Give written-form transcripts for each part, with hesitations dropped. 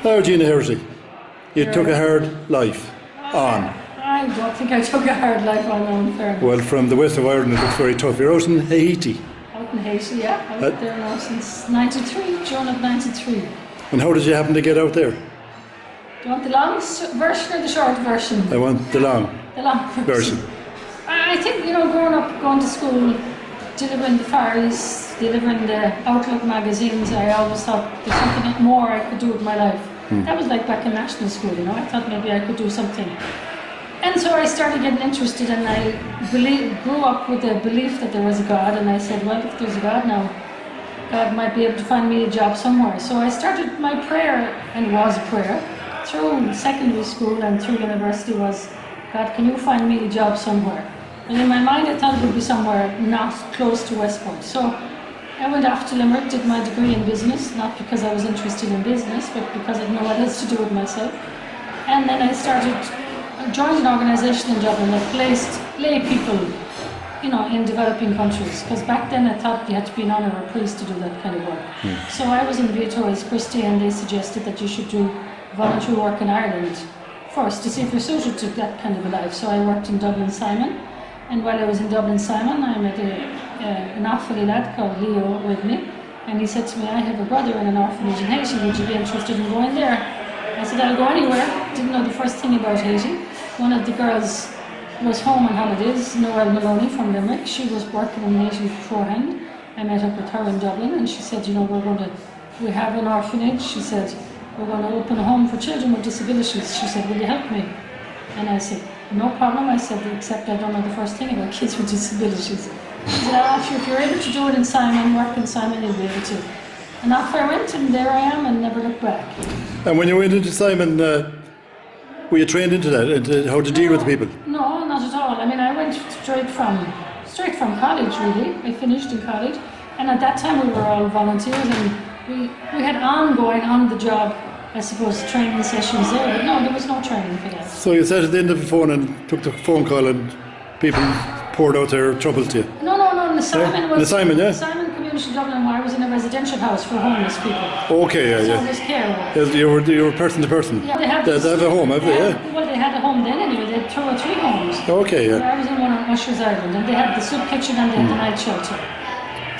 Now, Gena Heraty, you took a hard life on. I don't think I took a hard life on, in fairness. Well, from the west of Ireland it looks very tough. You're out in Haiti. Out in Haiti, yeah. I was there now since 93, June of 93. And how did you happen to get out there? Do you want the long version or the short version? I want the long version. I think, growing up, going to school, delivering the Far East, delivering the Outlook magazines, I always thought there's something more I could do with my life. That was like back in national school, I thought maybe I could do something. And so I started getting interested, and I grew up with the belief that there was a God, and I said, well, if there's a God now, God might be able to find me a job somewhere. So I started my prayer, and it was a prayer, through secondary school and through university was, God, can you find me a job somewhere? And in my mind I thought it would be somewhere not close to Westport. So I went off to Limerick, did my degree in business, not because I was interested in business, but because I didn't know what else to do with myself. And then I joined an organisation in Dublin that placed lay people, in developing countries. Because back then I thought you had to be an nun or a priest to do that kind of work. So I was in Viatori's Christie, and they suggested that you should do voluntary work in Ireland first to see if you're suited to that kind of a life. So I worked in Dublin Simon, and while I was in Dublin Simon, I met an Offaly lad called Leo with me, and he said to me, I have a brother in an orphanage in Haiti, would you be interested in going there? I said, I'll go anywhere. Didn't know the first thing about Haiti. One of the girls was home on holidays, Noel Maloney from Limerick. She was working in Haiti beforehand. I met up with her in Dublin, and she said, we have an orphanage. She said, we're going to open a home for children with disabilities. She said, will you help me? And I said, no problem. I said, except I don't know the first thing about kids with disabilities. She said, if you're able to do it in Simon, work in Simon, you'll be able to. And off I went, and there I am, and never looked back. And when you went into Simon, were you trained into that, how to deal with the people? No, not at all. I went straight from college, really. I finished in college, and at that time we were all volunteers, and we had ongoing, on-the-job, I suppose, training sessions there, but no, there was no training for that. So you sat at the end of the phone and took the phone call, and people poured out their trouble to you? No, the Simon was... The Simon, yeah? The Simon Community Dublin, where I was in a residential house for homeless people. Okay, yeah. So it was care work. Yes, you were person to person? Yeah, they have a home, have they? Yeah. Well, they had a home then anyway, they had 2 or 3 homes. Okay, yeah. I was in one on Usher's Island, and they had the soup kitchen and they had the night shelter.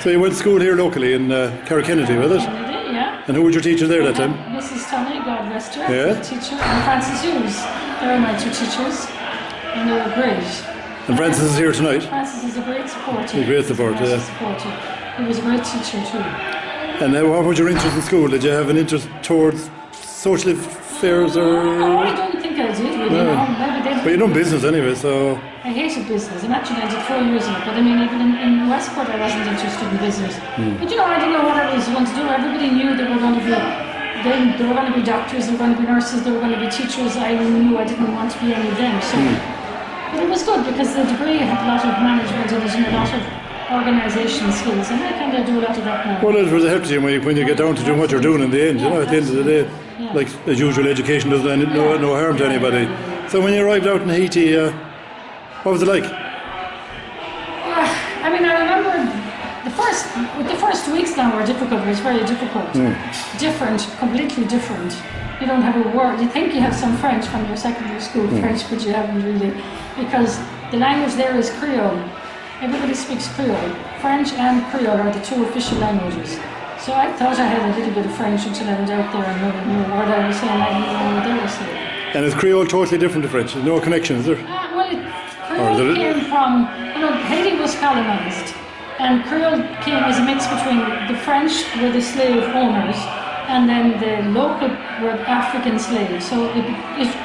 So you went to school here locally in Kennedy, was it? Kennedy, yeah. And who was your teacher there that time? Mrs. Tony, God rest her, yeah. the teacher, and Francis Hughes. They were my 2 teachers, and they were great. And Francis is here tonight? Francis is a great supporter. A great supporter, yeah. He was a great teacher too. And what was your interest in school? Did you have an interest towards social affairs or...? No, I don't think I did really, no. But you done business anyway, so... I hated business, and actually I did 4 years in it, but even in Westport I wasn't interested in business. But I didn't know what I was going to do. Everybody knew they were going to be... They were going to be doctors, they were going to be nurses, they were going to be teachers. I knew I didn't want to be any of them, so... But it was good because the degree had a lot of management in it and a lot of organisation skills, and I kind of do a lot of that now. Well, it was a help to you when you get down to doing what you're doing in the end, at the end of the day. Yeah. Like, as usual, education doesn't no harm to anybody. So when you arrived out in Haiti, what was it like? I remember the first weeks now were difficult. It was very difficult. Different, completely different. You don't have a word. You think you have some French from your secondary school French, but you haven't really, because the language there is Creole. Everybody speaks Creole. French and Creole are the 2 official languages. So I thought I had a little bit of French until I went out there and nobody knew what I was saying. I didn't know what they were saying. And is Creole totally different to French? There's no connection, is there? Creole came from, Haiti was colonized, and Creole was a mix between the French were the slave owners, and then the local were African slaves. So it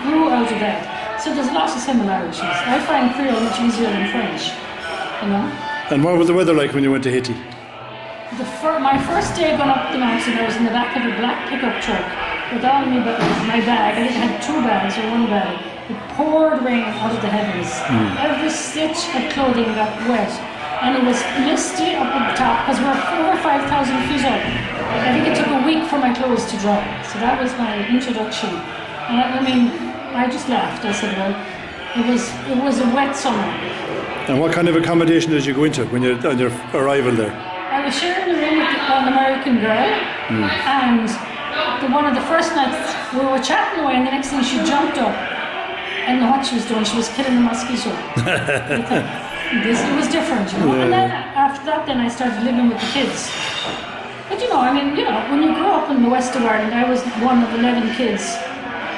grew out of that. So there's lots of similarities. I find Creole much easier than French, And what was the weather like when you went to Haiti? My first day going up the mountain, I was in the back of a black pickup truck with all my bag. I had 2 bags or 1 bag. It poured rain out of the heavens. Every stitch of clothing got wet. And it was misty up at the top because we're over 5,000 feet up. I think it took a week for my clothes to dry. So that was my introduction. And I just laughed. I said, well, it was a wet summer. And what kind of accommodation did you go into on your arrival there? I was sharing a room with an American girl, and one of the first nights we were chatting away, and the next thing she jumped up. I know what she was doing. She was killing the mosquito. It was different, you know. Yeah. And then after that, then I started living with the kids. But you know, I mean, you know, when you grew up in the west of Ireland, I was one of 11 kids.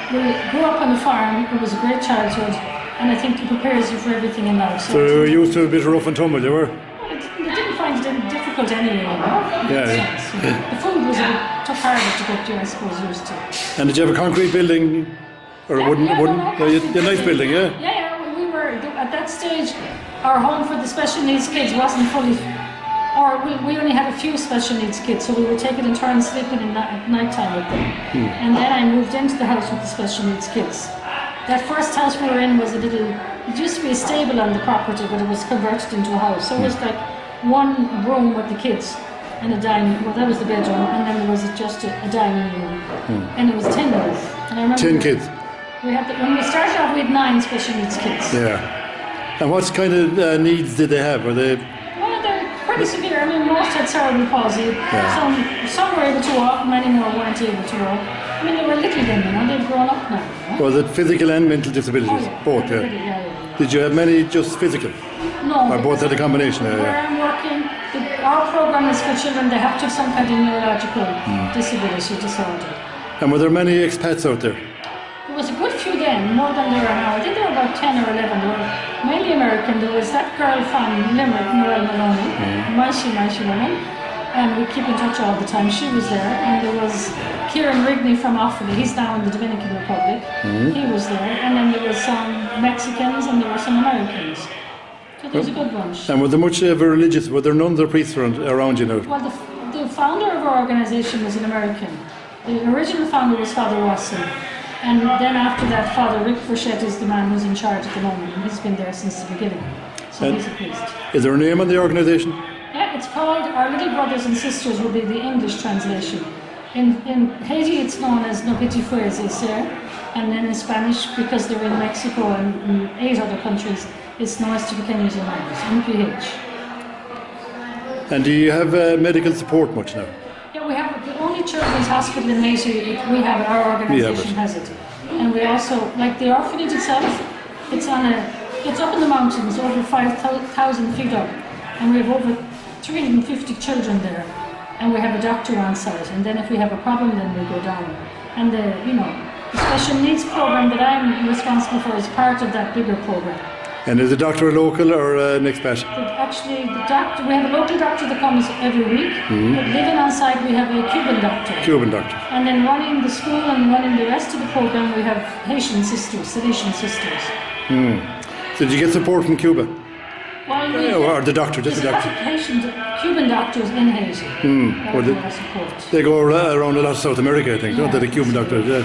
We grew up on the farm. It was a great childhood, and I think it prepares you for everything in life. So you were used to a bit of rough and tumble, you were? I didn't find it difficult anyway, you know. Yeah. The food was a bit tough harder to get you, I suppose, used to. And did you have a concrete building? Or a wooden? A nice building, yeah? Yeah, we were, at that stage, our home for the special needs kids wasn't fully, or we only had a few special needs kids, so we would take it in turns sleeping at night time with them. And then I moved into the house with the special needs kids. That first house we were in was it used to be a stable on the property, but it was converted into a house. So it was like one room with the kids and a dining, well that was the bedroom, and then there was just a dining room. And it was 10 of us. And I remember 10 kids? When we started off, we had 9 special needs kids. Yeah. And what kind of needs did they have? Were they? Well, they're pretty severe. I mean, most had cerebral palsy. Some were able to walk, many more weren't able to walk. I mean, they were little then, you know, they've grown up now. You know? Was it physical and mental disabilities? Both, yeah. Yeah. Did you have many just physical? No. Or both had a combination? Where I'm working, our program is for children, they have to have some kind of neurological disability disorder. And were there many expats out there? There was a good few then, more than there are now. I think there were about 10 or 11. They were mainly American. There was that girl from Limerick, Noel Maloney, mighty woman, and we keep in touch all the time. She was there, and there was Kieran Rigney from Offaly. He's now in the Dominican Republic. He was there, and then there was some Mexicans and there were some Americans. So there was a good bunch. And was there much of a religious? Were there nuns or priests around you now? Well, the founder of our organisation was an American. The original founder was Father Watson. And then after that, Father Rick Frechette is the man who's in charge at the moment, and he's been there since the beginning. So he's a priest. Is there a name on the organisation? Yeah, it's called Our Little Brothers and Sisters will be the English translation. In Haiti, it's known as No Petit Frères et Sœurs, and then in Spanish, because they're in Mexico and in 8 other countries, it's Nuestros Pequeños Hermanos, NPH. And do you have medical support much now? Yeah, we have the only children's hospital in Haiti. We have our organisation has it, and we also like the orphanage itself. It's up in the mountains, over 5,000 feet up, and we have over 350 children there, and we have a doctor on site. And then if we have a problem, then we go down. And the special needs program that I'm responsible for is part of that bigger program. And is the doctor a local or an expat? Actually, we have a local doctor that comes every week. But living on site, we have a Cuban doctor. Cuban doctor. And then running the school and running the rest of the program, we have Haitian sisters, Salesian sisters. So did you get support from Cuba? Well, or the doctor, just the doctor? Cuban doctors in Haiti. They go around a lot of South America, I think, don't they, the Cuban doctors? Yeah.